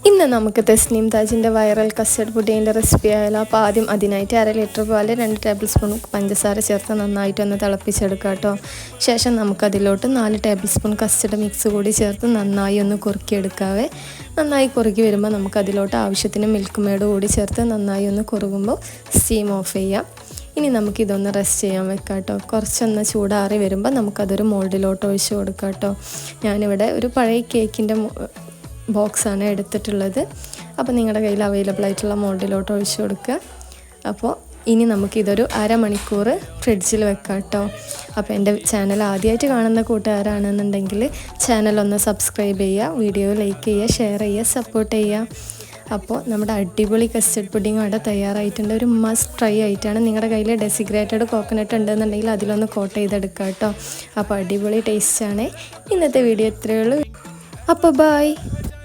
ഇന്ന് നമുക്ക് Tasneem താജിൻ്റെ viral custard പുഡിങ്ങിൻ്റെ recipe ആയാലോ. അപ്പോൾ ആദ്യം അതിനായിട്ട് 1/2 ലിറ്റർ പോലെ 2 ടേബിൾ സ്പൂൺ പഞ്ചസാര ചേർത്ത് നന്നായിട്ടൊന്ന് തിളപ്പിച്ചെടുക്കുക കേട്ടോ. ശേഷം നമുക്കതിലോട്ട് 4 ടേബിൾ സ്പൂൺ കസ്റ്റർഡ് മിക്സ് കൂടി ചേർത്ത് നന്നായി ഒന്ന് കുറുക്കിയെടുക്കാവേ. നന്നായി കുറുക്കി വരുമ്പോൾ നമുക്കതിലോട്ട് ആവശ്യത്തിന് മിൽക്ക് മെയ്ഡ് കൂടി ചേർത്ത് നന്നായി ഒന്ന് കുറുകുമ്പോൾ സ്റ്റീം ഓഫ് ചെയ്യാം. ഇനി നമുക്കിതൊന്ന് റെസ്റ്റ് ചെയ്യാൻ വെക്കാം കേട്ടോ. കുറച്ചൊന്ന് ചൂടാറി വരുമ്പോൾ നമുക്കതൊരു മോൾഡിലോട്ട് ഒഴിച്ച് കൊടുക്കാം കേട്ടോ. ഞാനിവിടെ ഒരു പഴയ കേക്കിൻ്റെ ബോക്സാണ് എടുത്തിട്ടുള്ളത്. അപ്പോൾ നിങ്ങളുടെ കയ്യിൽ അവൈലബിൾ ആയിട്ടുള്ള മോൾഡിലോട്ട് ഒഴിച്ച് കൊടുക്കുക. അപ്പോൾ ഇനി നമുക്കിതൊരു അരമണിക്കൂർ ഫ്രിഡ്ജിൽ വെക്കാം കേട്ടോ. അപ്പോൾ എൻ്റെ ചാനൽ ആദ്യമായിട്ട് കാണുന്ന കൂട്ടുകാരാണെന്നുണ്ടെങ്കിൽ ചാനലൊന്ന് സബ്സ്ക്രൈബ് ചെയ്യുക, വീഡിയോ ലൈക്ക് ചെയ്യുക, ഷെയർ ചെയ്യുക, സപ്പോർട്ട് ചെയ്യുക. അപ്പോൾ നമ്മുടെ അടിപൊളി കസ്റ്റർഡ് പുഡിങ് അവിടെ തയ്യാറായിട്ടുണ്ട്. ഒരു മസ്റ്റ് ട്രൈ ആയിട്ടാണ്. നിങ്ങളുടെ കയ്യിൽ ഡെസിഗ്രേറ്റഡ് കോക്കനട്ട് ഉണ്ടെന്നുണ്ടെങ്കിൽ അതിലൊന്ന് കോട്ട് ചെയ്തെടുക്കുക കേട്ടോ. അപ്പോൾ അടിപൊളി ടേസ്റ്റാണ്. ഇന്നത്തെ വീഡിയോ ഇത്രയേ ഉള്ളൂ. അപ്പോൾ ബൈ.